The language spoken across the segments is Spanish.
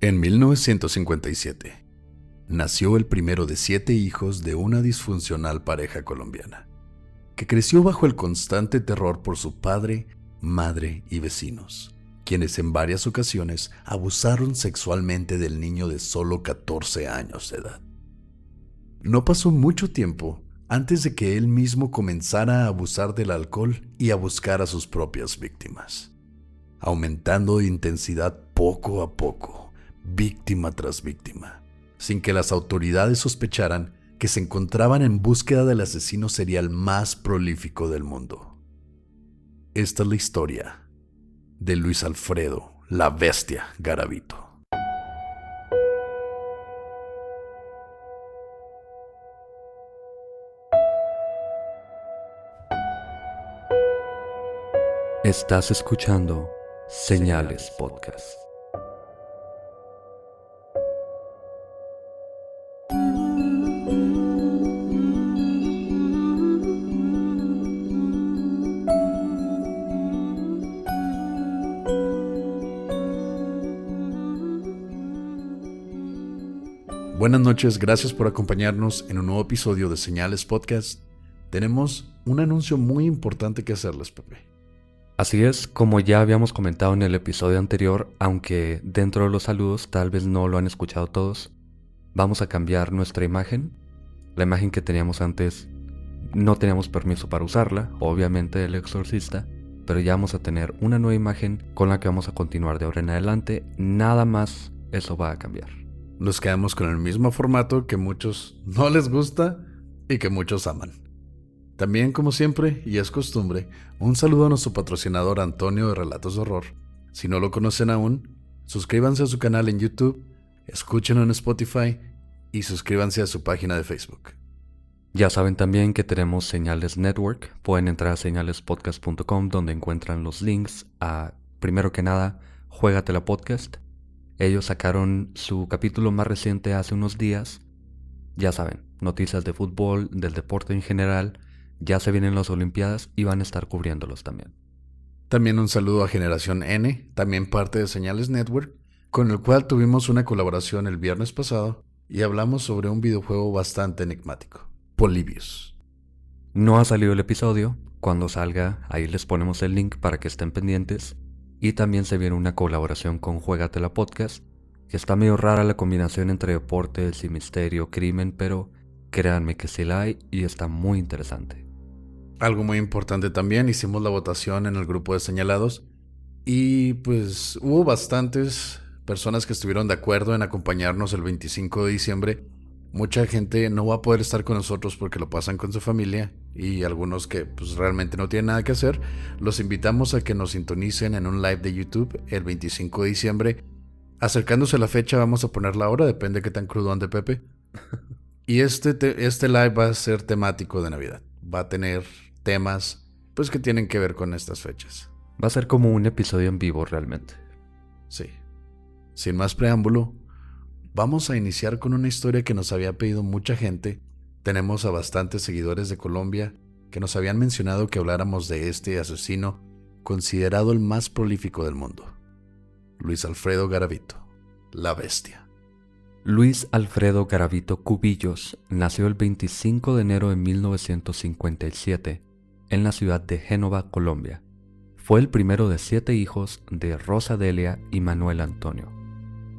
En 1957, nació el primero de 7 hijos de una disfuncional pareja colombiana, que creció bajo el constante terror por su padre, madre y vecinos, quienes en varias ocasiones abusaron sexualmente del niño de solo 14 años de edad. No pasó mucho tiempo antes de que él mismo comenzara a abusar del alcohol y a buscar a sus propias víctimas, aumentando de intensidad poco a poco, víctima tras víctima, sin que las autoridades sospecharan que se encontraban en búsqueda del asesino serial más prolífico del mundo. Esta es la historia de Luis Alfredo "La Bestia" Garavito. Estás escuchando Señales Podcast. Buenas noches, gracias por acompañarnos en un nuevo episodio de Señales Podcast. Tenemos un anuncio muy importante que hacerles, Pepe. Así es, como ya habíamos comentado en el episodio anterior, aunque dentro de los saludos tal vez no lo han escuchado todos, vamos a cambiar nuestra imagen. La imagen que teníamos antes no teníamos permiso para usarla, obviamente del exorcista, pero ya vamos a tener una nueva imagen con la que vamos a continuar de ahora en adelante. Nada más eso va a cambiar. Nos quedamos con el mismo formato que muchos no les gusta y que muchos aman. También, como siempre, y es costumbre, un saludo a nuestro patrocinador Antonio de Relatos de Horror. Si no lo conocen aún, suscríbanse a su canal en YouTube, escúchenlo en Spotify y suscríbanse a su página de Facebook. Ya saben también que tenemos Señales Network. Pueden entrar a señalespodcast.com donde encuentran los links a, primero que nada, Juégatela Podcast. Ellos sacaron su capítulo más reciente hace unos días. Ya saben, noticias de fútbol, del deporte en general. Ya se vienen las Olimpiadas y van a estar cubriéndolos también. También un saludo a Generación N, también parte de Señales Network, con el cual tuvimos una colaboración el viernes pasado y hablamos sobre un videojuego bastante enigmático, Polybius. No ha salido el episodio. Cuando salga, ahí les ponemos el link para que estén pendientes. Y también se viene una colaboración con Juégatela Podcast, que está medio rara la combinación entre deportes y misterio, crimen, pero créanme que sí la hay y está muy interesante. Algo muy importante también, hicimos la votación en el grupo de señalados y pues hubo bastantes personas que estuvieron de acuerdo en acompañarnos el 25 de diciembre. Mucha gente no va a poder estar con nosotros porque lo pasan con su familia y algunos que pues realmente no tienen nada que hacer. Los invitamos a que nos sintonicen en un live de YouTube el 25 de diciembre. Acercándose a la fecha vamos a poner la hora, depende de qué tan crudo ande Pepe. Y este live va a ser temático de Navidad. Va a tener temas pues que tienen que ver con estas fechas. Va a ser como un episodio en vivo realmente. Sí. Sin más preámbulo, vamos a iniciar con una historia que nos había pedido mucha gente. Tenemos a bastantes seguidores de Colombia que nos habían mencionado que habláramos de este asesino considerado el más prolífico del mundo. Luis Alfredo Garavito, la Bestia. Luis Alfredo Garavito Cubillos nació el 25 de enero de 1957 en la ciudad de Génova, Colombia. Fue el primero de 7 hijos de Rosa Delia y Manuel Antonio.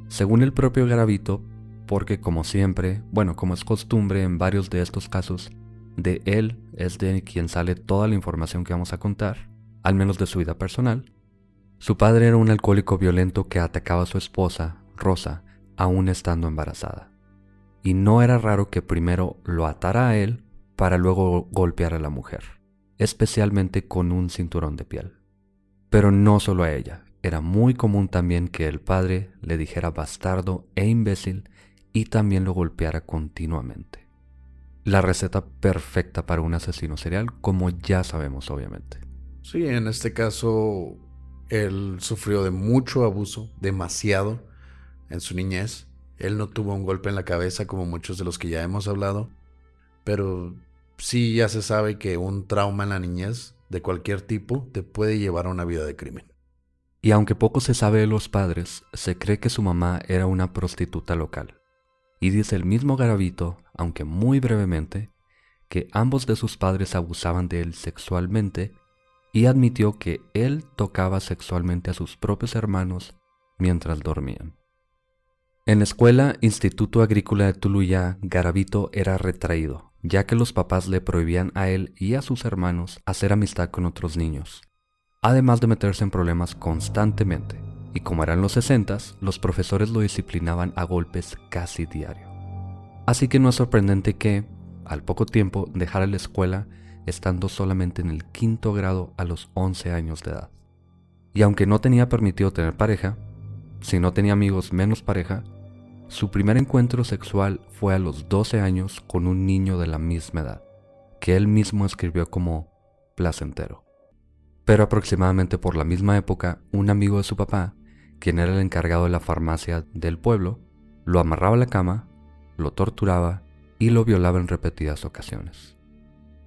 Según el propio Garavito, porque como siempre, como es costumbre en varios de estos casos, de él es de quien sale toda la información que vamos a contar, al menos de su vida personal. Su padre era un alcohólico violento que atacaba a su esposa, Rosa, aún estando embarazada. Y no era raro que primero lo atara a él para luego golpear a la mujer, especialmente con un cinturón de piel. Pero no solo a ella, era muy común también que el padre le dijera bastardo e imbécil y también lo golpeara continuamente. La receta perfecta para un asesino serial, como ya sabemos obviamente. Sí, en este caso él sufrió de mucho abuso, demasiado, en su niñez. Él no tuvo un golpe en la cabeza como muchos de los que ya hemos hablado, pero sí ya se sabe que un trauma en la niñez de cualquier tipo te puede llevar a una vida de crimen. Y aunque poco se sabe de los padres, se cree que su mamá era una prostituta local. Y dice el mismo Garavito, aunque muy brevemente, que ambos de sus padres abusaban de él sexualmente y admitió que él tocaba sexualmente a sus propios hermanos mientras dormían. En la escuela Instituto Agrícola de Tuluyá, Garavito era retraído, ya que los papás le prohibían a él y a sus hermanos hacer amistad con otros niños, además de meterse en problemas constantemente. Y como eran los 60s, los profesores lo disciplinaban a golpes casi diario. Así que no es sorprendente que, al poco tiempo, dejara la escuela estando solamente en el 5º grado a los 11 años de edad. Y aunque no tenía permitido tener pareja, si no tenía amigos menos pareja, su primer encuentro sexual fue a los 12 años con un niño de la misma edad, que él mismo escribió como placentero. Pero aproximadamente por la misma época, un amigo de su papá, quien era el encargado de la farmacia del pueblo, lo amarraba a la cama, lo torturaba y lo violaba en repetidas ocasiones.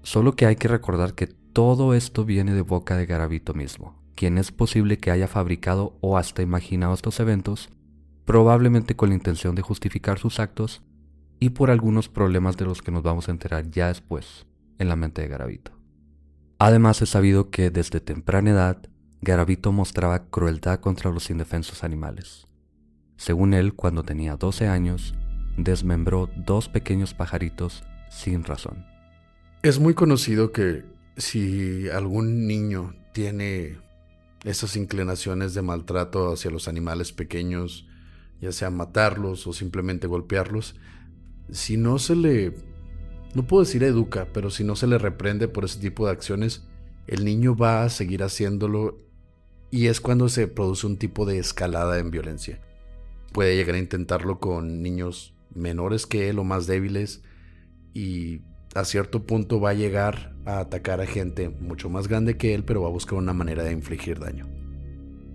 Solo que hay que recordar que todo esto viene de boca de Garavito mismo, quien es posible que haya fabricado o hasta imaginado estos eventos, probablemente con la intención de justificar sus actos y por algunos problemas de los que nos vamos a enterar ya después en la mente de Garavito. Además es sabido que desde temprana edad, Garavito mostraba crueldad contra los indefensos animales. Según él, cuando tenía 12 años, desmembró 2 pequeños pajaritos sin razón. Es muy conocido que si algún niño tiene esas inclinaciones de maltrato hacia los animales pequeños, ya sea matarlos o simplemente golpearlos, si no se le, no puedo decir educa, pero si no se le reprende por ese tipo de acciones, el niño va a seguir haciéndolo y es cuando se produce un tipo de escalada en violencia. Puede llegar a intentarlo con niños menores que él o más débiles y a cierto punto va a llegar a atacar a gente mucho más grande que él, pero va a buscar una manera de infligir daño.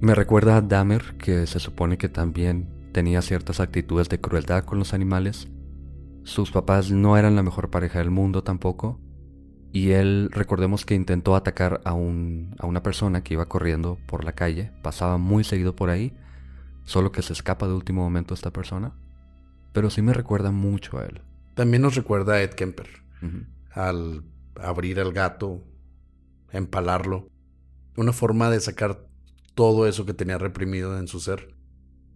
Me recuerda a Dahmer, que se supone que también tenía ciertas actitudes de crueldad con los animales. Sus papás no eran la mejor pareja del mundo tampoco. Y él, recordemos que intentó atacar a una persona que iba corriendo por la calle. Pasaba muy seguido por ahí, solo que se escapa de último momento esta persona. Pero sí me recuerda mucho a él. También nos recuerda a Ed Kemper. Uh-huh. Al abrir al gato, empalarlo. Una forma de sacar todo eso que tenía reprimido en su ser.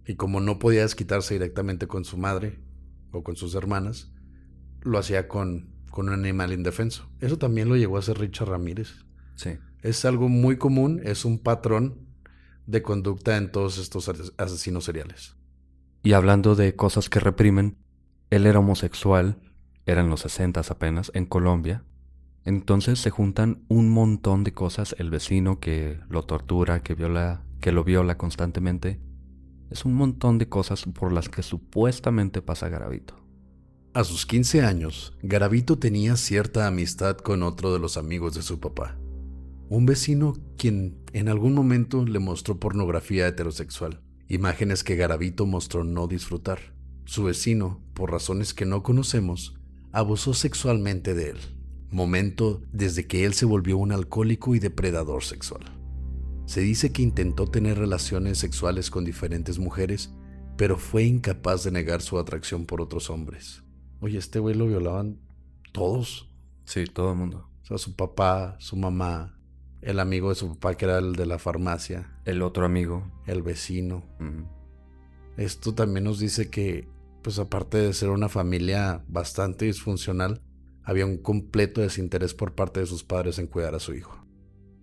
Y como no podía desquitarse directamente con su madre o con sus hermanas, lo hacía con un animal indefenso. Eso también lo llegó a hacer Richard Ramírez. Sí. Es algo muy común, es un patrón de conducta en todos estos asesinos seriales. Y hablando de cosas que reprimen, él era homosexual, eran los 60s apenas, en Colombia. Entonces se juntan un montón de cosas, el vecino que lo tortura, que lo viola constantemente. Es un montón de cosas por las que supuestamente pasa Garavito. A sus 15 años, Garavito tenía cierta amistad con otro de los amigos de su papá. Un vecino quien en algún momento le mostró pornografía heterosexual, imágenes que Garavito mostró no disfrutar. Su vecino, por razones que no conocemos, abusó sexualmente de él, momento desde que él se volvió un alcohólico y depredador sexual. Se dice que intentó tener relaciones sexuales con diferentes mujeres, pero fue incapaz de negar su atracción por otros hombres. Oye, este güey lo violaban todos. Sí, todo el mundo. O sea, su papá, su mamá, el amigo de su papá que era el de la farmacia. El otro amigo. El vecino. Uh-huh. Esto también nos dice que, pues aparte de ser una familia bastante disfuncional, había un completo desinterés por parte de sus padres en cuidar a su hijo.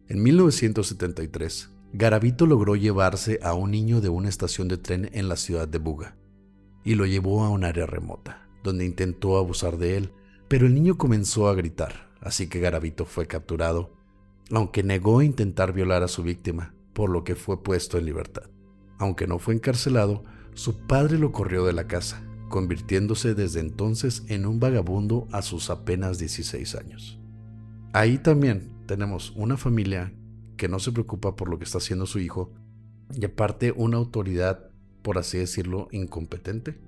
En 1973, Garavito logró llevarse a un niño de una estación de tren en la ciudad de Buga y lo llevó a un área remota, donde intentó abusar de él, pero el niño comenzó a gritar, así que Garavito fue capturado, aunque negó intentar violar a su víctima, por lo que fue puesto en libertad. Aunque no fue encarcelado, su padre lo corrió de la casa, convirtiéndose desde entonces en un vagabundo a sus apenas 16 años. Ahí también tenemos una familia que no se preocupa por lo que está haciendo su hijo y aparte una autoridad, por así decirlo, incompetente.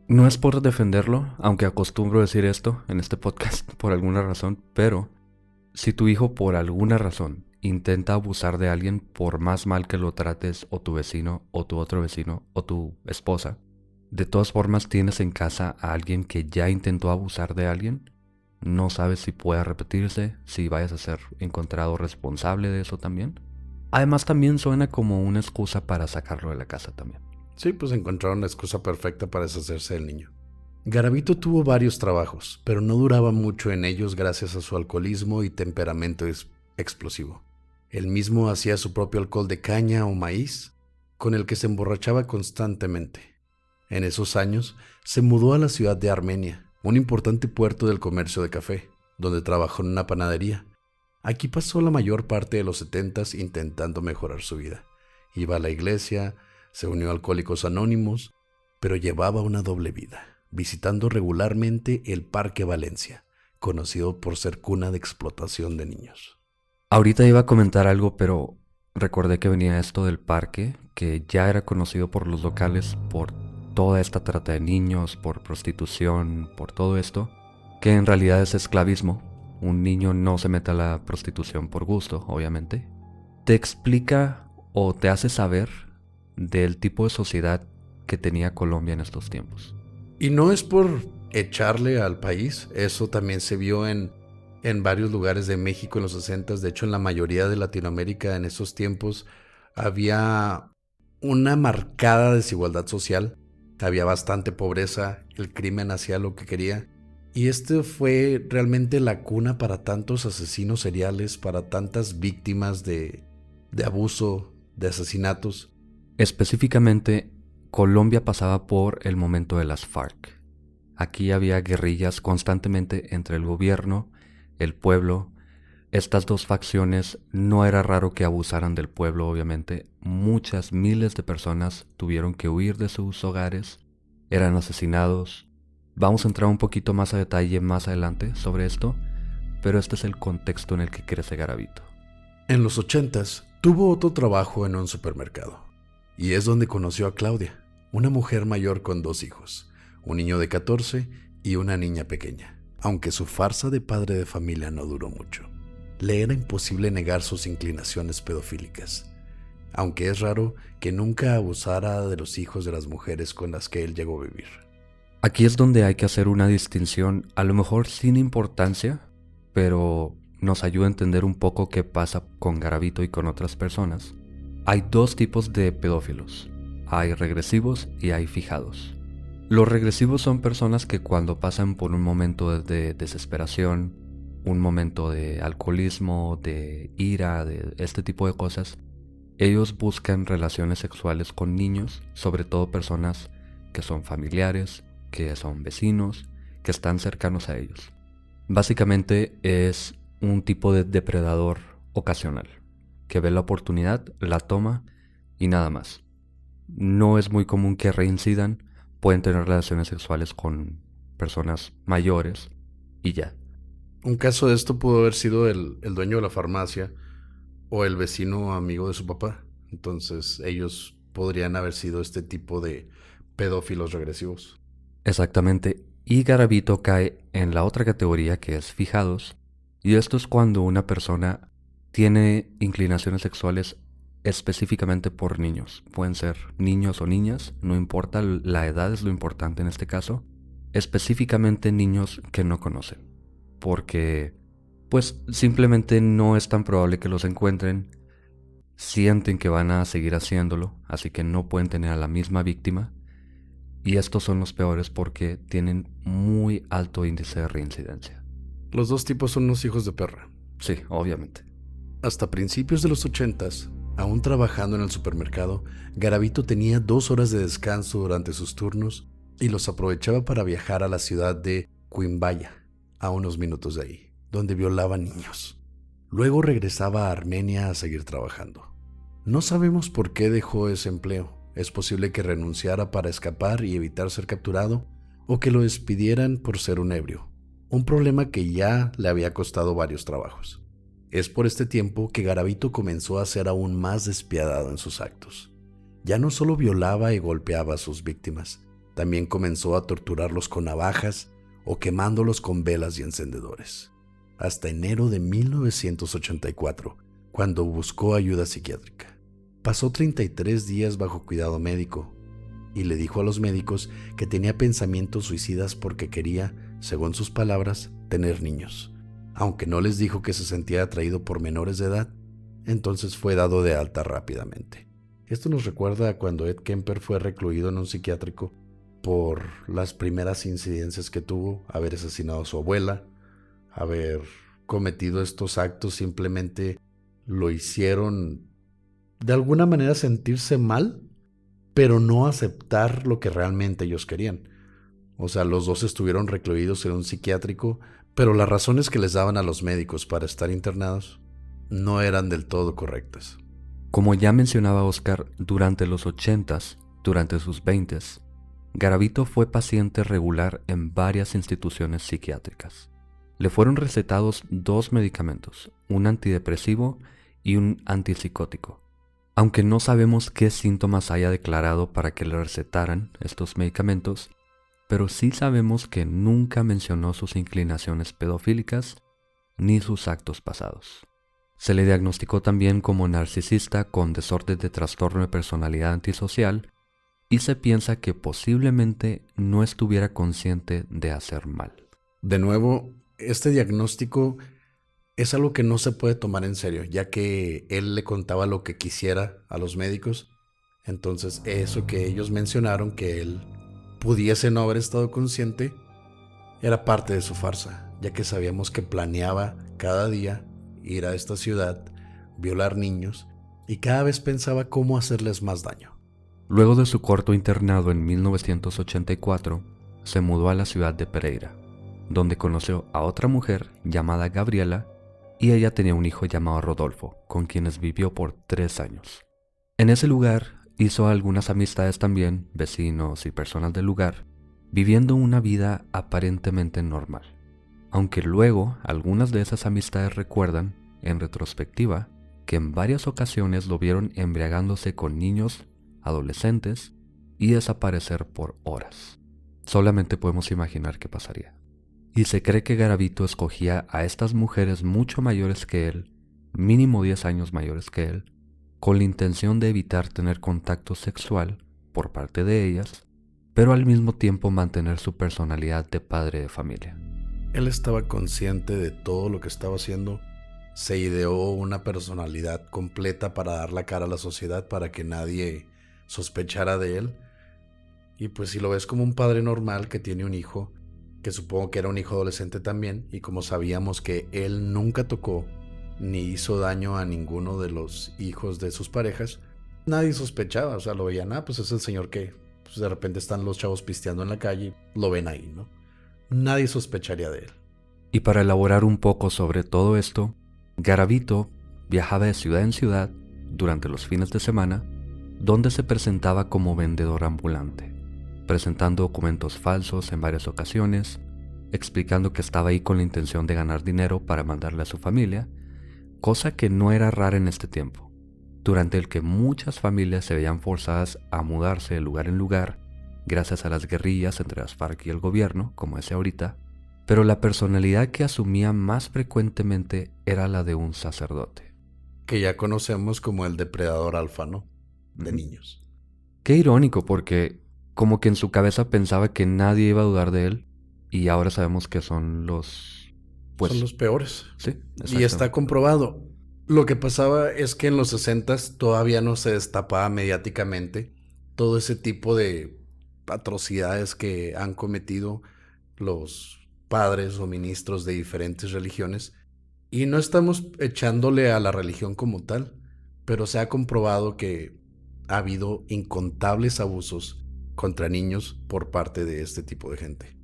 No es por defenderlo, aunque acostumbro decir esto en este podcast por alguna razón, pero si tu hijo por alguna razón intenta abusar de alguien por más mal que lo trates, o tu vecino, o tu otro vecino, o tu esposa, de todas formas tienes en casa a alguien que ya intentó abusar de alguien. No sabes si pueda repetirse, si vayas a ser encontrado responsable de eso también. Además también suena como una excusa para sacarlo de la casa también. Sí, pues encontraron la excusa perfecta para deshacerse del niño. Garavito tuvo varios trabajos, pero no duraba mucho en ellos gracias a su alcoholismo y temperamento explosivo. Él mismo hacía su propio alcohol de caña o maíz, con el que se emborrachaba constantemente. En esos años se mudó a la ciudad de Armenia, un importante puerto del comercio de café, donde trabajó en una panadería. Aquí pasó la mayor parte de los 70s intentando mejorar su vida. Iba a la iglesia, se unió a Alcohólicos Anónimos, pero llevaba una doble vida, visitando regularmente el Parque Valencia, conocido por ser cuna de explotación de niños. Ahorita iba a comentar algo, pero recordé que venía esto del parque, que ya era conocido por los locales por toda esta trata de niños, por prostitución, por todo esto, que en realidad es esclavismo. Un niño no se mete a la prostitución por gusto, obviamente. Te explica o te hace saber del tipo de sociedad que tenía Colombia en estos tiempos. Y no es por echarle al país, eso también se vio en varios lugares de México en los 60s. De hecho, en la mayoría de Latinoamérica en esos tiempos había una marcada desigualdad social, había bastante pobreza, el crimen hacía lo que quería. Y este fue realmente la cuna para tantos asesinos seriales, para tantas víctimas de abuso, de asesinatos. Específicamente, Colombia pasaba por el momento de las FARC. Aquí había guerrillas constantemente entre el gobierno, el pueblo. Estas dos facciones no era raro que abusaran del pueblo, obviamente. Muchas miles de personas tuvieron que huir de sus hogares, eran asesinados. Vamos a entrar un poquito más a detalle más adelante sobre esto, pero este es el contexto en el que crece Garavito. En los 80s tuvo otro trabajo en un supermercado, y es donde conoció a Claudia, una mujer mayor con 2 hijos, un niño de 14 y una niña pequeña. Aunque su farsa de padre de familia no duró mucho, le era imposible negar sus inclinaciones pedofílicas, aunque es raro que nunca abusara de los hijos de las mujeres con las que él llegó a vivir. Aquí es donde hay que hacer una distinción, a lo mejor sin importancia, pero nos ayuda a entender un poco qué pasa con Garavito y con otras personas. Hay 2 tipos de pedófilos, hay regresivos y hay fijados. Los regresivos son personas que cuando pasan por un momento de desesperación, un momento de alcoholismo, de ira, de este tipo de cosas, ellos buscan relaciones sexuales con niños, sobre todo personas que son familiares, que son vecinos, que están cercanos a ellos. Básicamente es un tipo de depredador ocasional, que ve la oportunidad, la toma y nada más. No es muy común que reincidan, pueden tener relaciones sexuales con personas mayores y ya. Un caso de esto pudo haber sido el dueño de la farmacia o el vecino amigo de su papá. Entonces ellos podrían haber sido este tipo de pedófilos regresivos. Exactamente, y Garavito cae en la otra categoría que es fijados, y esto es cuando una persona tiene inclinaciones sexuales específicamente por niños. Pueden ser niños o niñas, no importa, la edad es lo importante en este caso. Específicamente niños que no conocen, porque pues simplemente no es tan probable que los encuentren, sienten que van a seguir haciéndolo, así que no pueden tener a la misma víctima. Y estos son los peores porque tienen muy alto índice de reincidencia. Los 2 tipos son unos hijos de perra. Sí, obviamente. Hasta principios de los 80s, aún trabajando en el supermercado, Garavito tenía 2 horas de descanso durante sus turnos y los aprovechaba para viajar a la ciudad de Quimbaya, a unos minutos de ahí, donde violaba niños. Luego regresaba a Armenia a seguir trabajando. No sabemos por qué dejó ese empleo. Es posible que renunciara para escapar y evitar ser capturado, o que lo despidieran por ser un ebrio, un problema que ya le había costado varios trabajos. Es por este tiempo que Garavito comenzó a ser aún más despiadado en sus actos. Ya no solo violaba y golpeaba a sus víctimas, también comenzó a torturarlos con navajas o quemándolos con velas y encendedores. Hasta enero de 1984, cuando buscó ayuda psiquiátrica. Pasó 33 días bajo cuidado médico y le dijo a los médicos que tenía pensamientos suicidas porque quería, según sus palabras, tener niños. Aunque no les dijo que se sentía atraído por menores de edad, entonces fue dado de alta rápidamente. Esto nos recuerda a cuando Ed Kemper fue recluido en un psiquiátrico por las primeras incidencias que tuvo, haber asesinado a su abuela, haber cometido estos actos. Simplemente lo hicieron de alguna manera sentirse mal, pero no aceptar lo que realmente ellos querían. O sea, los dos estuvieron recluidos en un psiquiátrico, pero las razones que les daban a los médicos para estar internados no eran del todo correctas. Como ya mencionaba Oscar, durante los 80s, durante sus 20s, Garavito fue paciente regular en varias instituciones psiquiátricas. Le fueron recetados 2 medicamentos, un antidepresivo y un antipsicótico. Aunque no sabemos qué síntomas haya declarado para que le recetaran estos medicamentos, pero sí sabemos que nunca mencionó sus inclinaciones pedofílicas ni sus actos pasados. Se le diagnosticó también como narcisista con desorden de trastorno de personalidad antisocial y se piensa que posiblemente no estuviera consciente de hacer mal. De nuevo, este diagnóstico es algo que no se puede tomar en serio, ya que él le contaba lo que quisiera a los médicos. Entonces, eso que ellos mencionaron, que él pudiese no haber estado consciente, era parte de su farsa, ya que sabíamos que planeaba cada día ir a esta ciudad, violar niños, y cada vez pensaba cómo hacerles más daño. Luego de su corto internado en 1984, se mudó a la ciudad de Pereira, donde conoció a otra mujer llamada Gabriela, y ella tenía un hijo llamado Rodolfo, con quienes vivió por 3 años. En ese lugar hizo algunas amistades también, vecinos y personas del lugar, viviendo una vida aparentemente normal. Aunque luego algunas de esas amistades recuerdan, en retrospectiva, que en varias ocasiones lo vieron embriagándose con niños, adolescentes y desaparecer por horas. Solamente podemos imaginar qué pasaría. Y se cree que Garavito escogía a estas mujeres mucho mayores que él, mínimo 10 años mayores que él, con la intención de evitar tener contacto sexual por parte de ellas, pero al mismo tiempo mantener su personalidad de padre de familia. Él estaba consciente de todo lo que estaba haciendo. Se ideó una personalidad completa para dar la cara a la sociedad, para que nadie sospechara de él. Y pues si lo ves como un padre normal que tiene un hijo, que supongo que era un hijo adolescente también, y como sabíamos que él nunca tocó ni hizo daño a ninguno de los hijos de sus parejas, nadie sospechaba. O sea, lo veían, pues es el señor que pues de repente están los chavos pisteando en la calle, lo ven ahí, ¿no? Nadie sospecharía de él. Y para elaborar un poco sobre todo esto, Garavito viajaba de ciudad en ciudad durante los fines de semana, donde se presentaba como vendedor ambulante, presentando documentos falsos en varias ocasiones, explicando que estaba ahí con la intención de ganar dinero para mandarle a su familia, cosa que no era rara en este tiempo, durante el que muchas familias se veían forzadas a mudarse de lugar en lugar gracias a las guerrillas entre las FARC y el gobierno, como es ahorita, pero la personalidad que asumía más frecuentemente era la de un sacerdote. Que ya conocemos como el depredador alfa, ¿no? De niños. Qué irónico, porque como que en su cabeza pensaba que nadie iba a dudar de él, y ahora sabemos que son los... son los peores. Sí, y está comprobado. Lo que pasaba es que en los 60s todavía no se destapaba mediáticamente todo ese tipo de atrocidades que han cometido los padres o ministros de diferentes religiones. Y no estamos echándole a la religión como tal, pero se ha comprobado que ha habido incontables abusos contra niños por parte de este tipo de gente.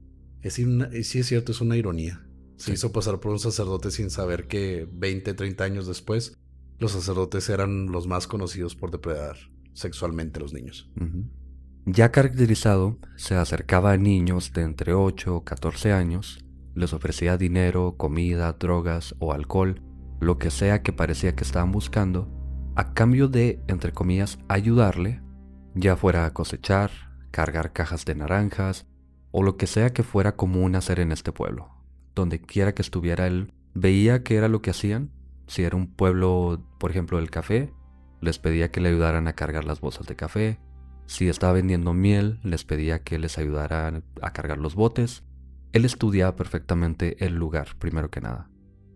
Sí es cierto, es una ironía. Se hizo pasar por un sacerdote sin saber que 20, 30 años después los sacerdotes eran los más conocidos por depredar sexualmente a los niños. Ya caracterizado, se acercaba a niños de entre 8 o 14 años, les ofrecía dinero, comida, drogas o alcohol, lo que sea que parecía que estaban buscando, a cambio de, entre comillas, ayudarle, ya fuera a cosechar, cargar cajas de naranjas, o lo que sea que fuera común hacer en este pueblo. Donde quiera que estuviera él, veía que era lo que hacían, Si era un pueblo, por ejemplo, del café, les pedía que le ayudaran a cargar las bolsas de café. Si estaba vendiendo miel, les pedía que les ayudaran a cargar los botes. Él estudiaba perfectamente el lugar, primero que nada.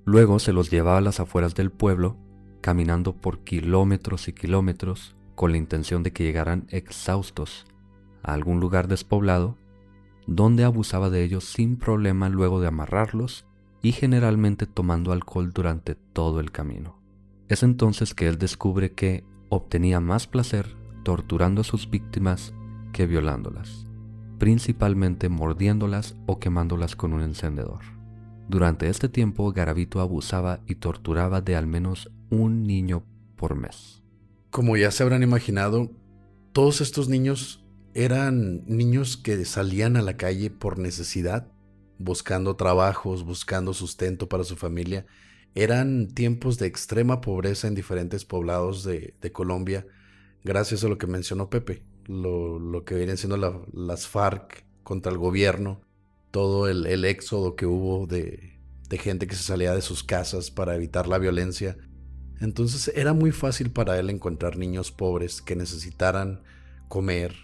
Luego se los llevaba a las afueras del pueblo, caminando por kilómetros y kilómetros, con la intención de que llegaran exhaustos a algún lugar despoblado, donde abusaba de ellos sin problema luego de amarrarlos y generalmente tomando alcohol durante todo el camino. Es entonces que él descubre que obtenía más placer torturando a sus víctimas que violándolas, principalmente mordiéndolas o quemándolas con un encendedor. Durante este tiempo, Garavito abusaba y torturaba de al menos un niño por mes. Como ya se habrán imaginado, todos estos niños eran niños que salían a la calle por necesidad, buscando trabajos, buscando sustento para su familia. Eran tiempos de extrema pobreza en diferentes poblados de Colombia, gracias a lo que mencionó Pepe, lo que vienen siendo las FARC contra el gobierno, todo el éxodo que hubo de gente que se salía de sus casas para evitar la violencia. Entonces era muy fácil para él encontrar niños pobres que necesitaran comer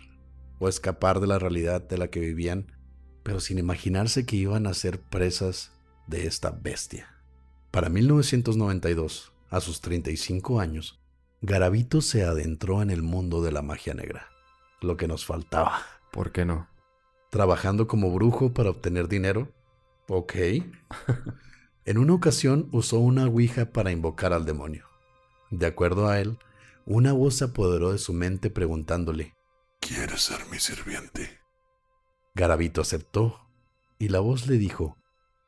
o escapar de la realidad de la que vivían, pero sin imaginarse que iban a ser presas de esta bestia. Para 1992, a sus 35 años, Garavito se adentró en el mundo de la magia negra, lo que nos faltaba. ¿Por qué no? Trabajando como brujo para obtener dinero. Ok. En una ocasión usó una ouija para invocar al demonio. De acuerdo a él, una voz se apoderó de su mente preguntándole: ¿quieres ser mi sirviente? Garavito aceptó, y la voz le dijo: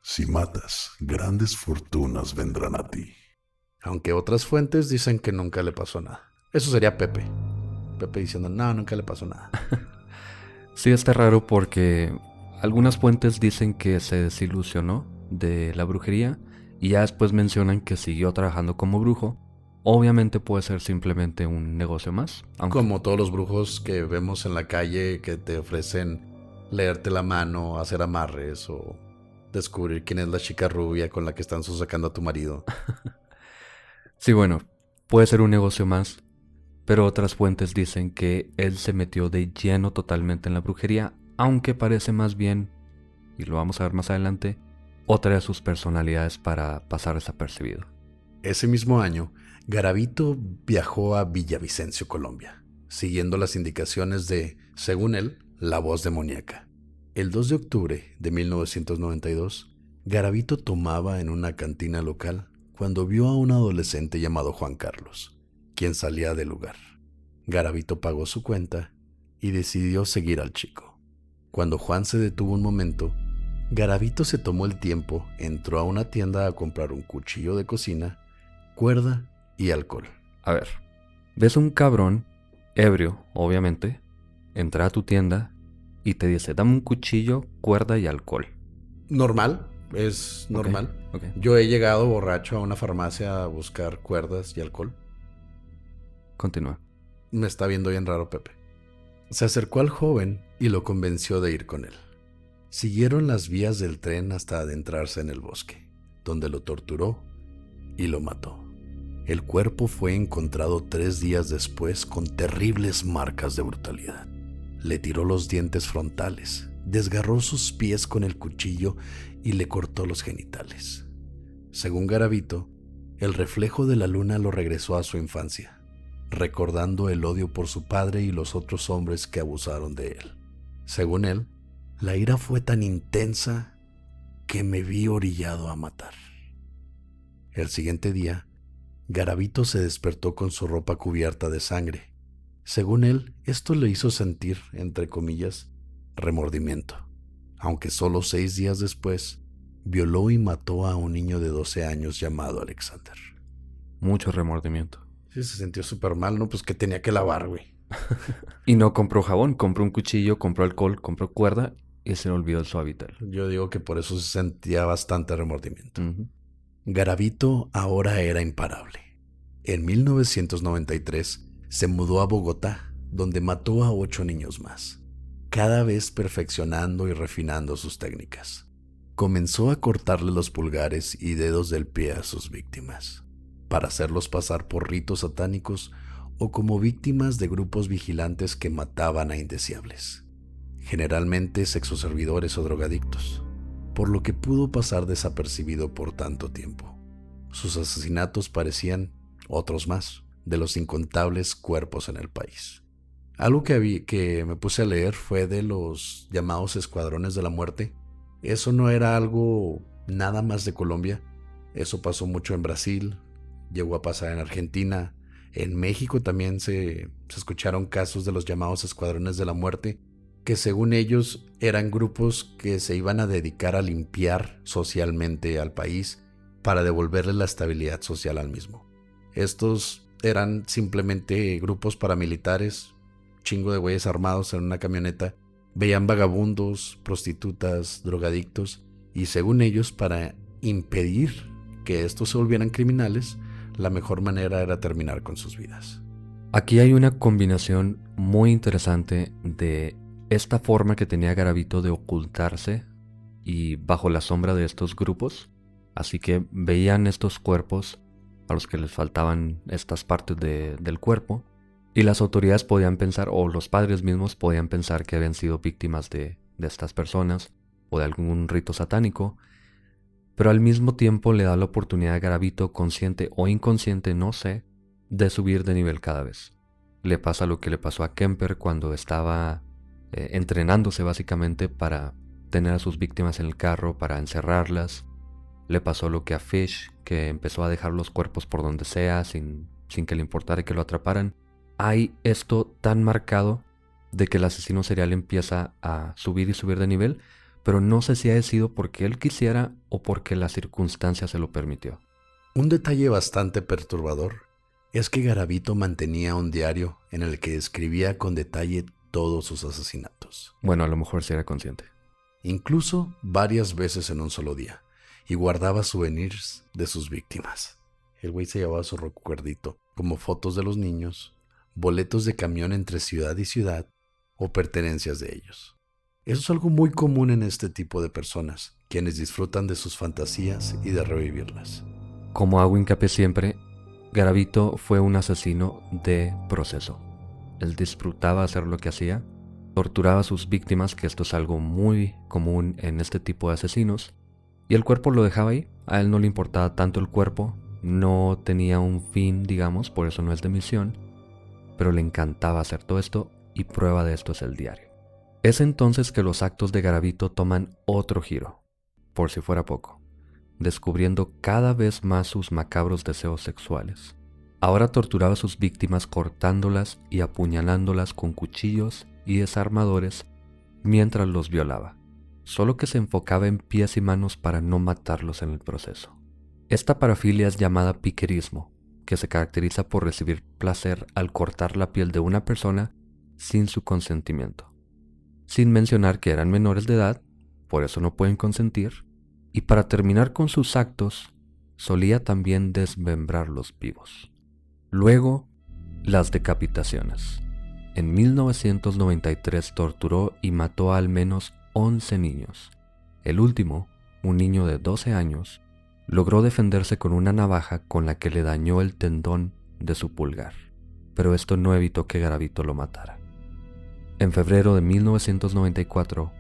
si matas, grandes fortunas vendrán a ti. Aunque otras fuentes dicen que nunca le pasó nada. Eso sería Pepe. Pepe diciendo: no, nunca le pasó nada. Sí, está raro porque algunas fuentes dicen que se desilusionó de la brujería y ya después mencionan que siguió trabajando como brujo. Obviamente puede ser simplemente un negocio más. Como todos los brujos que vemos en la calle que te ofrecen leerte la mano, hacer amarres o descubrir quién es la chica rubia con la que están sacando a tu marido. Sí, bueno, puede ser un negocio más, pero otras fuentes dicen que él se metió de lleno totalmente en la brujería, aunque parece más bien, y lo vamos a ver más adelante, otra de sus personalidades para pasar desapercibido. Ese mismo año, Garavito viajó a Villavicencio, Colombia, siguiendo las indicaciones de, según él, la voz demoníaca. El 2 de octubre de 1992, Garavito tomaba en una cantina local cuando vio a un adolescente llamado Juan Carlos, quien salía del lugar. Garavito pagó su cuenta y decidió seguir al chico. Cuando Juan se detuvo un momento, Garavito se tomó el tiempo, entró a una tienda a comprar un cuchillo de cocina, cuerda y alcohol. A ver, ves un cabrón, ebrio, obviamente, entra a tu tienda y te dice: dame un cuchillo, cuerda y alcohol. Normal, es normal. Okay. Yo he llegado borracho a una farmacia a buscar cuerdas y alcohol. Continúa. Me está viendo bien raro Pepe. Se acercó al joven y lo convenció de ir con él. Siguieron las vías del tren hasta adentrarse en el bosque, donde lo torturó y lo mató. El cuerpo fue encontrado 3 días después con terribles marcas de brutalidad. Le tiró los dientes frontales, desgarró sus pies con el cuchillo y le cortó los genitales. Según Garavito, el reflejo de la luna lo regresó a su infancia, recordando el odio por su padre y los otros hombres que abusaron de él. Según él, la ira fue tan intensa que me vi orillado a matar. El siguiente día, Garavito se despertó con su ropa cubierta de sangre. Según él, esto le hizo sentir, entre comillas, remordimiento, aunque solo 6 días después violó y mató a un niño de 12 años llamado Alexander. Mucho remordimiento. Sí, se sintió súper mal, ¿no? Pues que tenía que lavar, güey. Y no compró jabón, compró un cuchillo, compró alcohol, compró cuerda y se le olvidó el suavitel. Yo digo que por eso se sentía bastante remordimiento. Uh-huh. Garavito ahora era imparable. En 1993 se mudó a Bogotá, donde mató a 8 niños más, cada vez perfeccionando y refinando sus técnicas. Comenzó a cortarle los pulgares y dedos del pie a sus víctimas. para hacerlos pasar por ritos satánicos o como víctimas de grupos vigilantes que mataban a indeseables, generalmente sexoservidores o drogadictos, por lo que pudo pasar desapercibido por tanto tiempo. Sus asesinatos parecían otros más de los incontables cuerpos en el país. Algo que me puse a leer fue de los llamados escuadrones de la muerte. Eso no era algo nada más de Colombia. Eso pasó mucho en Brasil, llegó a pasar en Argentina. En México también se escucharon casos de los llamados escuadrones de la muerte, que según ellos eran grupos que se iban a dedicar a limpiar socialmente al país para devolverle la estabilidad social al mismo. Estos eran simplemente grupos paramilitares, chingo de güeyes armados en una camioneta, veían vagabundos, prostitutas, drogadictos, y según ellos, para impedir que estos se volvieran criminales, la mejor manera era terminar con sus vidas. Aquí hay una combinación muy interesante de esta forma que tenía Garavito de ocultarse y bajo la sombra de estos grupos. Así que veían estos cuerpos a los que les faltaban estas partes del cuerpo, y las autoridades podían pensar, o los padres mismos podían pensar, que habían sido víctimas de estas personas o de algún rito satánico, pero al mismo tiempo le da la oportunidad a Garavito, consciente o inconsciente, no sé, de subir de nivel cada vez. Le pasa lo que le pasó a Kemper cuando estaba entrenándose básicamente para tener a sus víctimas en el carro, para encerrarlas. Le pasó lo que a Fish, que empezó a dejar los cuerpos por donde sea sin que le importara que lo atraparan. Hay esto tan marcado de que el asesino serial empieza a subir y subir de nivel, pero no sé si ha sido porque él quisiera o porque la circunstancia se lo permitió. Un detalle bastante perturbador es que Garavito mantenía un diario en el que escribía con detalle todos sus asesinatos. Bueno, a lo mejor sí era consciente. Incluso varias veces en un solo día, y guardaba souvenirs de sus víctimas. El güey se llevaba su recuerdito, como fotos de los niños, boletos de camión entre ciudad y ciudad o pertenencias de ellos. Eso es algo muy común en este tipo de personas, quienes disfrutan de sus fantasías y de revivirlas. Como hago hincapié siempre, Garavito fue un asesino de proceso. Él disfrutaba hacer lo que hacía, torturaba a sus víctimas, que esto es algo muy común en este tipo de asesinos, y el cuerpo lo dejaba ahí. A él no le importaba tanto el cuerpo, no tenía un fin, digamos, por eso no es de misión, pero le encantaba hacer todo esto, y prueba de esto es el diario. Es entonces que los actos de Garavito toman otro giro, por si fuera poco, descubriendo cada vez más sus macabros deseos sexuales. Ahora torturaba a sus víctimas cortándolas y apuñalándolas con cuchillos y desarmadores mientras los violaba, solo que se enfocaba en pies y manos para no matarlos en el proceso. Esta parafilia es llamada piquerismo, que se caracteriza por recibir placer al cortar la piel de una persona sin su consentimiento, sin mencionar que eran menores de edad, por eso no pueden consentir, y para terminar con sus actos, solía también desmembrarlos vivos. Luego, las decapitaciones. En 1993 torturó y mató a al menos 11 niños. El último, un niño de 12 años, logró defenderse con una navaja con la que le dañó el tendón de su pulgar, pero esto no evitó que Garavito lo matara. En febrero de 1994,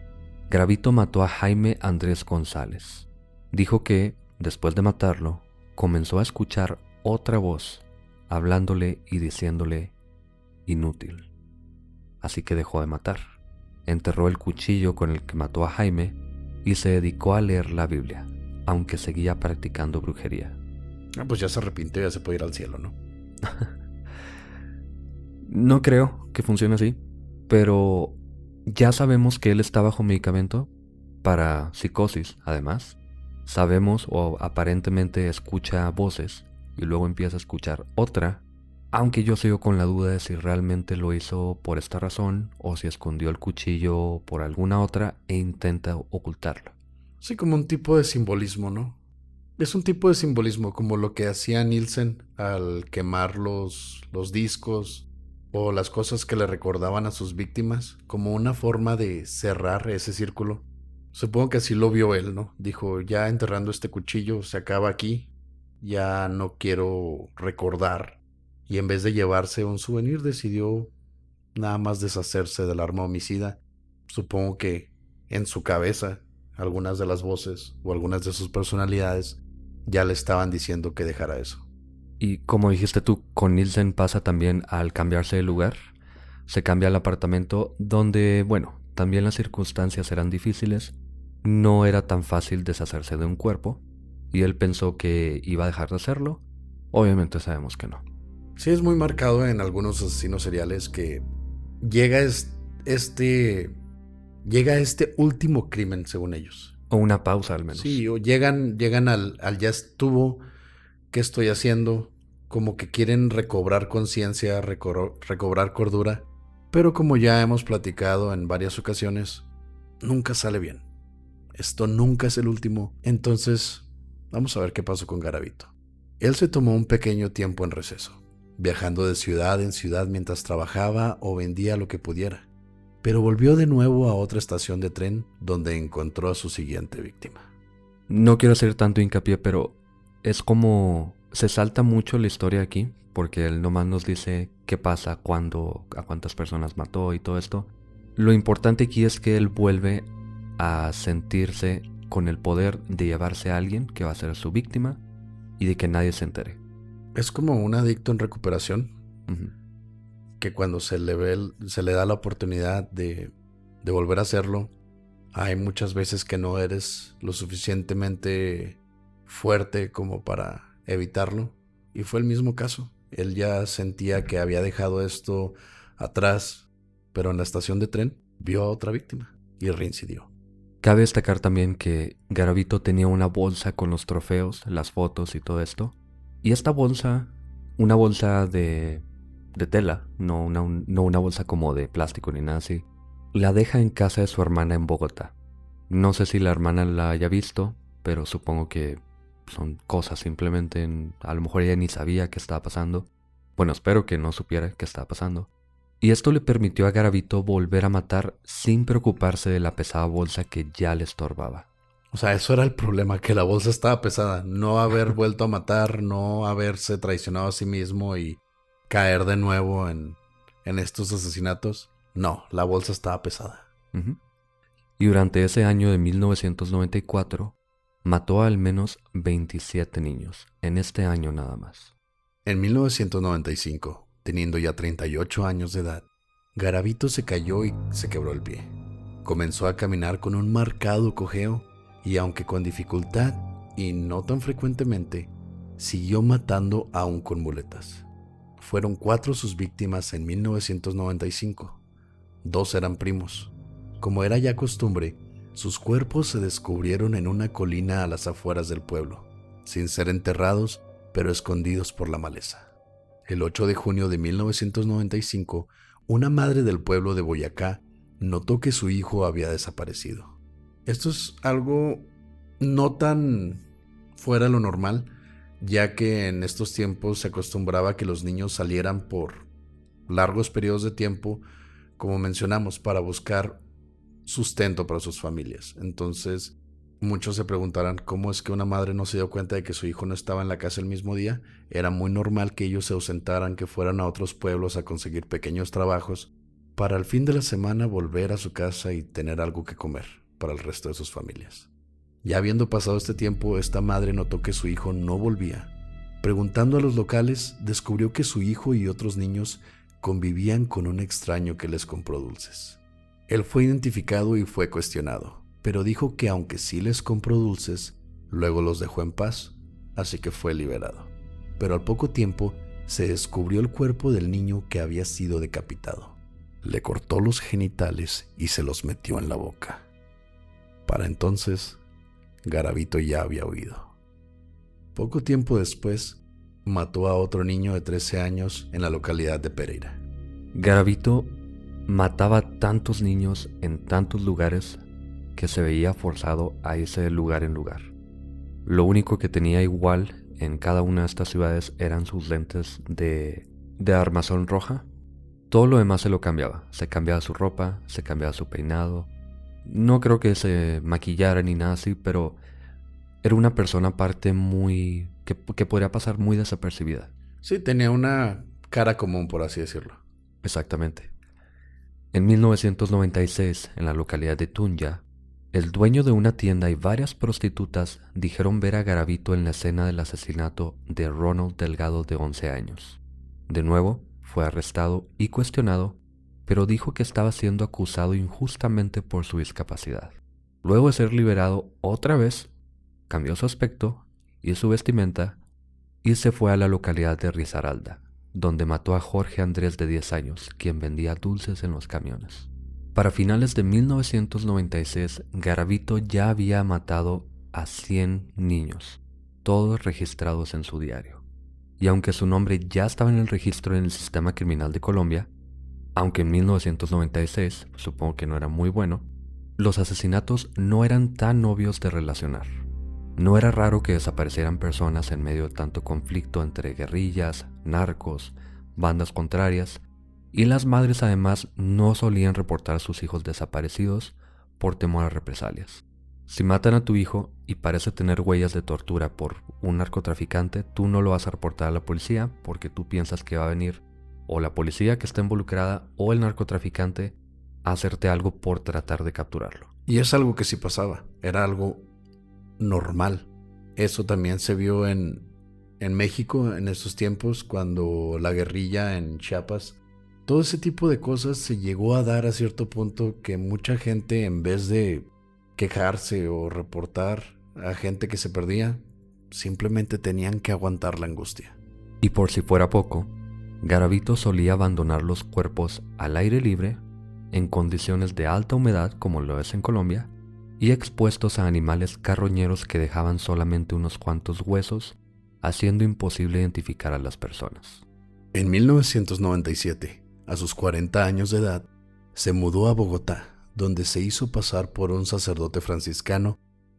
Garavito mató a Jaime Andrés González. Dijo que, después de matarlo, comenzó a escuchar otra voz hablándole y diciéndole inútil. Así que dejó de matar. Enterró el cuchillo con el que mató a Jaime y se dedicó a leer la Biblia, aunque seguía practicando brujería. Pues ya se arrepintió, ya se puede ir al cielo, ¿no? No creo que funcione así, pero ya sabemos que él está bajo medicamento para psicosis, además. Sabemos, o aparentemente escucha voces y luego empieza a escuchar otra, aunque yo sigo con la duda de si realmente lo hizo por esta razón o si escondió el cuchillo por alguna otra e intenta ocultarlo. Sí, como un tipo de simbolismo, ¿no? Es un tipo de simbolismo como lo que hacía Nielsen al quemar los discos o las cosas que le recordaban a sus víctimas, como una forma de cerrar ese círculo. Supongo que así lo vio él, ¿no? Dijo, ya enterrando este cuchillo se acaba aquí. ya no quiero recordar. Y en vez de llevarse un souvenir, decidió nada más deshacerse del arma homicida. Supongo que en su cabeza algunas de las voces o algunas de sus personalidades ya le estaban diciendo que dejara eso. Y como dijiste tú, con Nielsen pasa también al cambiarse de lugar. Se cambia al apartamento donde, bueno, también las circunstancias eran difíciles. No era tan fácil deshacerse de un cuerpo. Y él pensó que iba a dejar de hacerlo. Obviamente sabemos que no. Sí, es muy marcado en algunos asesinos seriales que llega este llega este último crimen, según ellos. O una pausa al menos. Sí, o llegan al ya estuvo, ¿qué estoy haciendo? Como que quieren recobrar conciencia, recobrar cordura, pero como ya hemos platicado en varias ocasiones, nunca sale bien. Esto nunca es el último, entonces vamos a ver qué pasó con Garavito. Él se tomó un pequeño tiempo en receso, viajando de ciudad en ciudad mientras trabajaba o vendía lo que pudiera, pero volvió de nuevo a otra estación de tren donde encontró a su siguiente víctima. No quiero hacer tanto hincapié, pero es como se salta mucho la historia aquí, porque él nomás nos dice qué pasa, cuándo, a cuántas personas mató y todo esto. Lo importante aquí es que él vuelve a sentirse con el poder de llevarse a alguien que va a ser su víctima y de que nadie se entere. Es como un adicto en recuperación, Ujú. que cuando se le da la oportunidad de volver a hacerlo, hay muchas veces que no eres lo suficientemente fuerte como para evitarlo. Y fue el mismo caso. Él ya sentía que había dejado esto atrás, pero en la estación de tren vio a otra víctima y reincidió. Cabe destacar también que Garavito tenía una bolsa con los trofeos, las fotos y todo esto. Y esta bolsa, una bolsa de tela, no una bolsa como de plástico ni nada así, la deja en casa de su hermana en Bogotá. No sé si la hermana la haya visto, pero supongo que son cosas simplemente, a lo mejor ella ni sabía qué estaba pasando. Bueno, espero que no supiera qué estaba pasando. Y esto le permitió a Garavito volver a matar sin preocuparse de la pesada bolsa que ya le estorbaba. O sea, eso era el problema, que la bolsa estaba pesada. No haber vuelto a matar, no haberse traicionado a sí mismo y caer de nuevo en estos asesinatos. No, la bolsa estaba pesada. Ujú. Y durante ese año de 1994, mató a al menos 27 niños, en este año nada más. En 1995, teniendo ya 38 años de edad, Garavito se cayó y se quebró el pie. Comenzó a caminar con un marcado cojeo y aunque con dificultad y no tan frecuentemente, siguió matando aún con muletas. Fueron 4 sus víctimas en 1995. 2 eran primos. Como era ya costumbre, sus cuerpos se descubrieron en una colina a las afueras del pueblo, sin ser enterrados, pero escondidos por la maleza. El 8 de junio de 1995, una madre del pueblo de Boyacá notó que su hijo había desaparecido. Esto es algo no tan fuera de lo normal, ya que en estos tiempos se acostumbraba que los niños salieran por largos periodos de tiempo, como mencionamos, para buscar sustento para sus familias. Entonces, muchos se preguntarán cómo es que una madre no se dio cuenta de que su hijo no estaba en la casa el mismo día. Era muy normal que ellos se ausentaran, que fueran a otros pueblos a conseguir pequeños trabajos, para al fin de la semana volver a su casa y tener algo que comer para el resto de sus familias. Ya habiendo pasado este tiempo, esta madre notó que su hijo no volvía. Preguntando a los locales, descubrió que su hijo y otros niños convivían con un extraño que les compró dulces. Él fue identificado y fue cuestionado, pero dijo que aunque sí les compró dulces, luego los dejó en paz, así que fue liberado. Pero al poco tiempo se descubrió el cuerpo del niño que había sido decapitado. Le cortó los genitales y se los metió en la boca. Para entonces, Garavito ya había huido. Poco tiempo después, mató a otro niño de 13 años en la localidad de Pereira. Garavito mataba tantos niños en tantos lugares que se veía forzado a irse de lugar en lugar. Lo único que tenía igual en cada una de estas ciudades eran sus lentes de armazón roja. Todo lo demás se lo cambiaba. Se cambiaba su ropa, se cambiaba su peinado. No creo que se maquillara ni nada así, pero era una persona aparte muy, que podría pasar muy desapercibida. Sí, tenía una cara común, por así decirlo. Exactamente. En 1996, en la localidad de Tunja, el dueño de una tienda y varias prostitutas dijeron ver a Garavito en la escena del asesinato de Ronald Delgado de 11 años. De nuevo, fue arrestado y cuestionado, pero dijo que estaba siendo acusado injustamente por su discapacidad. Luego de ser liberado otra vez, cambió su aspecto y su vestimenta y se fue a la localidad de Risaralda, donde mató a Jorge Andrés de 10 años, quien vendía dulces en los camiones. Para finales de 1996, Garavito ya había matado a 100 niños, todos registrados en su diario. Y aunque su nombre ya estaba en el registro en el sistema criminal de Colombia, aunque en 1996 supongo que no era muy bueno, los asesinatos no eran tan obvios de relacionar. No era raro que desaparecieran personas en medio de tanto conflicto entre guerrillas, narcos, bandas contrarias, y las madres además no solían reportar a sus hijos desaparecidos por temor a represalias. Si matan a tu hijo y parece tener huellas de tortura por un narcotraficante, tú no lo vas a reportar a la policía porque tú piensas que va a venir o la policía que está involucrada o el narcotraficante a hacerte algo por tratar de capturarlo. Y es algo que sí pasaba, era algo normal. Eso también se vio en México en esos tiempos, cuando la guerrilla en Chiapas. Todo ese tipo de cosas se llegó a dar a cierto punto que mucha gente, en vez de quejarse o reportar a gente que se perdía, simplemente tenían que aguantar la angustia. Y por si fuera poco, Garavito solía abandonar los cuerpos al aire libre, en condiciones de alta humedad como lo es en Colombia, y expuestos a animales carroñeros que dejaban solamente unos cuantos huesos, haciendo imposible identificar a las personas. En 1997, a sus 40 años de edad, se mudó a Bogotá, donde se hizo pasar por un sacerdote franciscano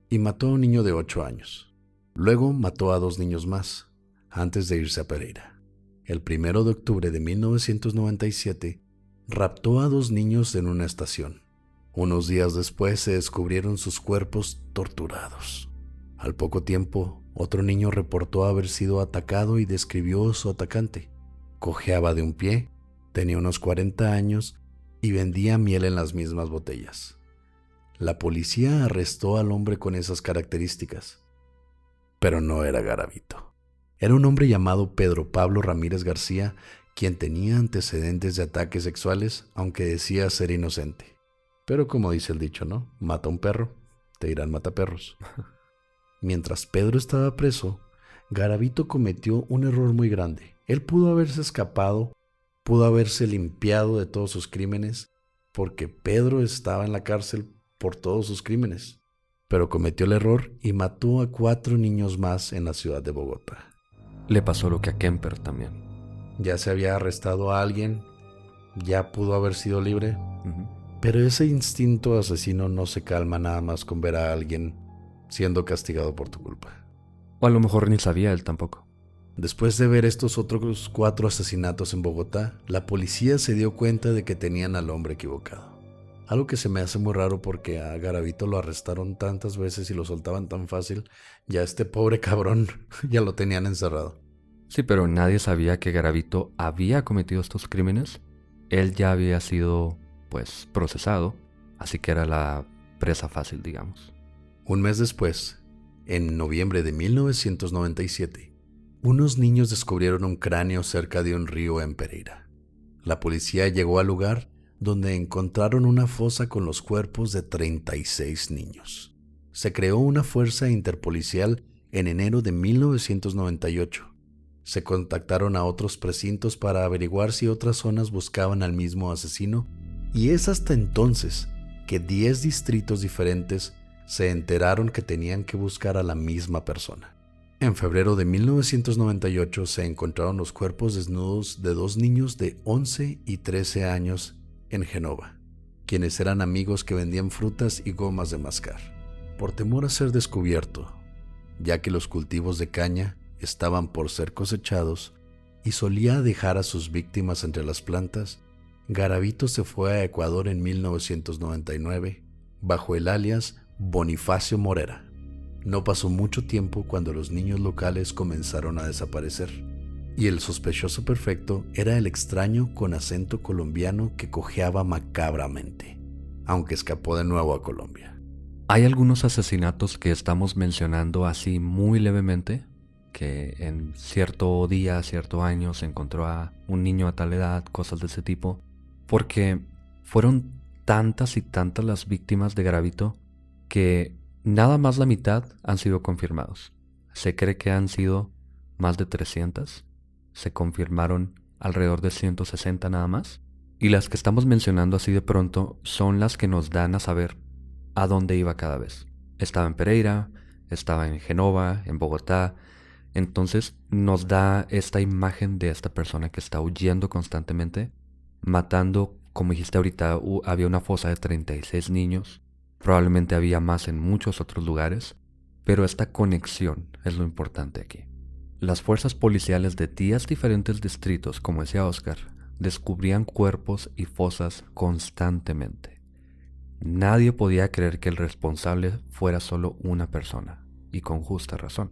y mató a un niño de 8 años. Luego mató a 2 niños más, antes de irse a Pereira. El 1 de octubre de 1997, raptó a 2 niños en una estación. Unos días después se descubrieron sus cuerpos torturados. Al poco tiempo, otro niño reportó haber sido atacado y describió a su atacante. Cojeaba de un pie, tenía unos 40 años y vendía miel en las mismas botellas. La policía arrestó al hombre con esas características, pero no era Garavito. Era un hombre llamado Pedro Pablo Ramírez García, quien tenía antecedentes de ataques sexuales, aunque decía ser inocente. Pero como dice el dicho, ¿no? Mata a un perro, te dirán mataperros. Mientras Pedro estaba preso, Garavito cometió un error muy grande. Él pudo haberse escapado, pudo haberse limpiado de todos sus crímenes, porque Pedro estaba en la cárcel por todos sus crímenes. Pero cometió el error y mató a 4 niños más en la ciudad de Bogotá. Le pasó lo que a Kemper también. Ya se había arrestado a alguien, ya pudo haber sido libre, pero ese instinto asesino no se calma nada más con ver a alguien siendo castigado por tu culpa. O a lo mejor ni sabía él tampoco. Después de ver estos otros 4 asesinatos en Bogotá, la policía se dio cuenta de que tenían al hombre equivocado. Algo que se me hace muy raro porque a Garavito lo arrestaron tantas veces y lo soltaban tan fácil, ya este pobre cabrón ya lo tenían encerrado. Sí, pero nadie sabía que Garavito había cometido estos crímenes. Él ya había sido, procesado, así que era la presa fácil, digamos. Un mes después, en noviembre de 1997, unos niños descubrieron un cráneo cerca de un río en Pereira. La policía llegó al lugar donde encontraron una fosa con los cuerpos de 36 niños. Se creó una fuerza interpolicial en enero de 1998. Se contactaron a otros precintos para averiguar si otras zonas buscaban al mismo asesino, y es hasta entonces que 10 distritos diferentes se enteraron que tenían que buscar a la misma persona. En febrero de 1998 se encontraron los cuerpos desnudos de 2 niños de 11 y 13 años en Génova, quienes eran amigos que vendían frutas y gomas de mascar. Por temor a ser descubierto, ya que los cultivos de caña estaban por ser cosechados y solía dejar a sus víctimas entre las plantas, Garavito se fue a Ecuador en 1999 bajo el alias Bonifacio Morera. No pasó mucho tiempo cuando los niños locales comenzaron a desaparecer, y el sospechoso perfecto era el extraño con acento colombiano que cojeaba macabramente, aunque escapó de nuevo a Colombia. Hay algunos asesinatos que estamos mencionando así muy levemente, que en cierto día, cierto año se encontró a un niño a tal edad, cosas de ese tipo, porque fueron tantas y tantas las víctimas de Garavito que nada más la mitad han sido confirmados. Se cree que han sido más de 300, se confirmaron alrededor de 160 nada más, y las que estamos mencionando así de pronto son las que nos dan a saber a dónde iba cada vez. Estaba en Pereira, estaba en Genova, en Bogotá. Entonces nos da esta imagen de esta persona que está huyendo constantemente, matando, como dijiste ahorita, había una fosa de 36 niños, probablemente había más en muchos otros lugares, pero esta conexión es lo importante aquí. Las fuerzas policiales de 10 diferentes distritos, como decía Oscar, descubrían cuerpos y fosas constantemente. Nadie podía creer que el responsable fuera solo una persona, y con justa razón.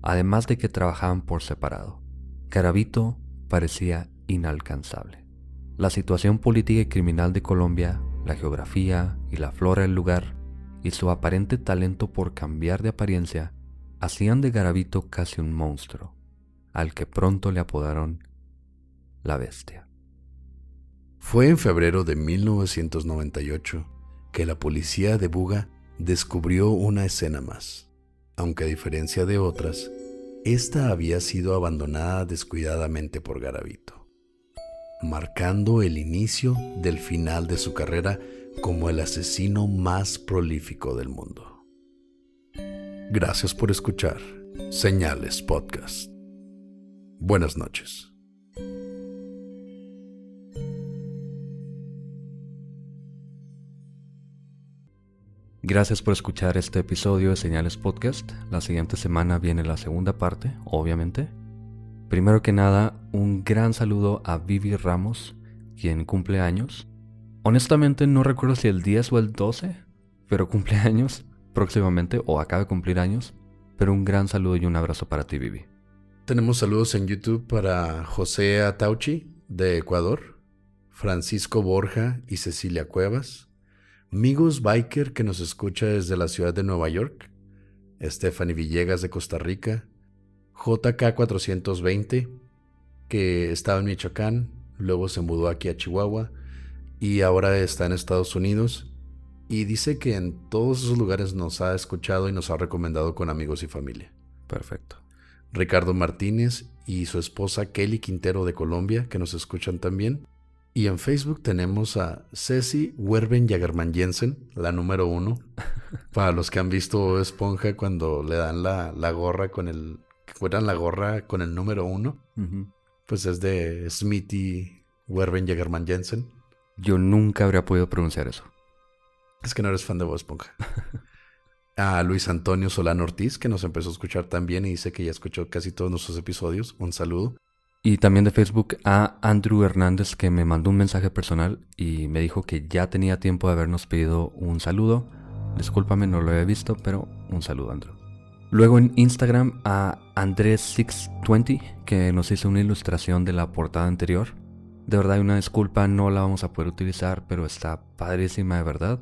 Además de que trabajaban por separado, Garavito parecía inalcanzable. La situación política y criminal de Colombia, la geografía y la flora del lugar, y su aparente talento por cambiar de apariencia, hacían de Garavito casi un monstruo, al que pronto le apodaron la Bestia. Fue en febrero de 1998 que la policía de Buga descubrió una escena más. Aunque a diferencia de otras, esta había sido abandonada descuidadamente por Garavito, marcando el inicio del final de su carrera como el asesino más prolífico del mundo. Gracias por escuchar Señales Podcast. Buenas noches. Gracias por escuchar este episodio de Señales Podcast. La siguiente semana viene la segunda parte, obviamente. Primero que nada, un gran saludo a Vivi Ramos, quien cumple años. Honestamente no recuerdo si el 10 o el 12, pero cumple años próximamente o acaba de cumplir años. Pero un gran saludo y un abrazo para ti, Vivi. Tenemos saludos en YouTube para José Atauchi de Ecuador, Francisco Borja y Cecilia Cuevas, Migos Biker, que nos escucha desde la ciudad de Nueva York, Stephanie Villegas de Costa Rica, JK420, que estaba en Michoacán, luego se mudó aquí a Chihuahua y ahora está en Estados Unidos, y dice que en todos esos lugares nos ha escuchado y nos ha recomendado con amigos y familia. Perfecto. Ricardo Martínez y su esposa Kelly Quintero de Colombia, que nos escuchan también. Y en Facebook tenemos a Ceci Werben Jagerman Jensen, la número 1. Para los que han visto Esponja cuando le dan la gorra con el... Cuelan la gorra con el número 1. Uh-huh. Pues es de Smithy Werben Jagerman Jensen. Yo nunca habría podido pronunciar eso. Es que no eres fan de Bob Esponja. A Luis Antonio Solano Ortiz, que nos empezó a escuchar también y dice que ya escuchó casi todos nuestros episodios. Un saludo. Y también de Facebook a Andrew Hernández, que me mandó un mensaje personal y me dijo que ya tenía tiempo de habernos pedido un saludo. Discúlpame, no lo había visto, pero un saludo, Andrew. Luego en Instagram a Andrés620, que nos hizo una ilustración de la portada anterior. De verdad, una disculpa, no la vamos a poder utilizar, pero está padrísima de verdad.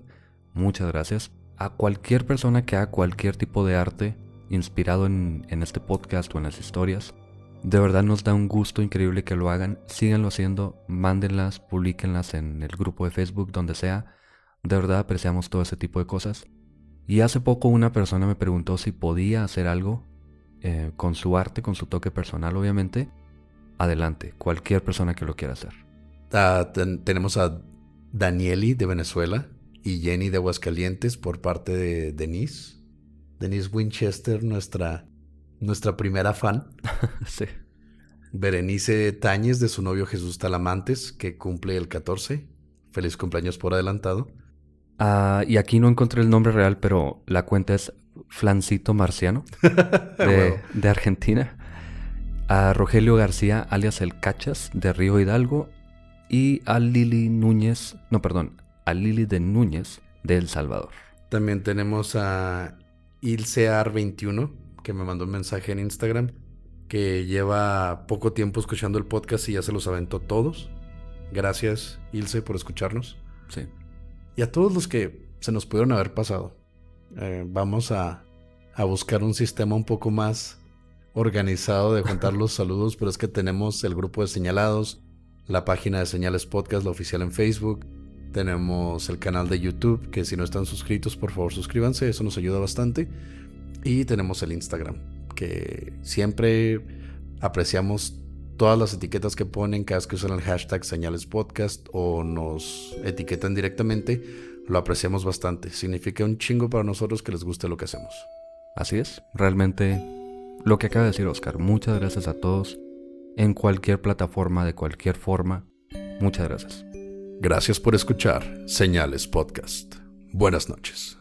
Muchas gracias. A cualquier persona que haga cualquier tipo de arte inspirado en este podcast o en las historias, de verdad nos da un gusto increíble que lo hagan. Síganlo haciendo, mándenlas, publíquenlas en el grupo de Facebook, donde sea. De verdad apreciamos todo ese tipo de cosas. Y hace poco una persona me preguntó si podía hacer algo con su arte, con su toque personal, obviamente. Adelante, cualquier persona que lo quiera hacer. Tenemos a Danieli de Venezuela y Jenny de Aguascalientes por parte de Denise. Denise Winchester, nuestra primera fan. Sí. Berenice Táñez de su novio Jesús Talamantes, que cumple el 14. Feliz cumpleaños por adelantado. Y aquí no encontré el nombre real, pero la cuenta es Flancito Marciano, de Argentina. A Rogelio García, alias El Cachas, de Río Hidalgo. Y a Lili de Núñez, de El Salvador. También tenemos a Ilsear21, que me mandó un mensaje en Instagram, que lleva poco tiempo escuchando el podcast y ya se los aventó todos. Gracias, Ilse, por escucharnos. Sí. Y a todos los que se nos pudieron haber pasado. Vamos a buscar un sistema un poco más organizado de juntar los saludos, pero es que tenemos el grupo de señalados, la página de Señales Podcast, la oficial en Facebook, tenemos el canal de YouTube, que si no están suscritos, por favor suscríbanse, eso nos ayuda bastante, y tenemos el Instagram, que siempre apreciamos todas las etiquetas que ponen cada vez que usan el hashtag Señales Podcast o nos etiquetan directamente. Lo apreciamos bastante, significa un chingo para nosotros que les guste lo que hacemos. Así es, realmente lo que acaba de decir Oscar, muchas gracias a todos, en cualquier plataforma, de cualquier forma, muchas gracias. Gracias por escuchar Señales Podcast. Buenas noches.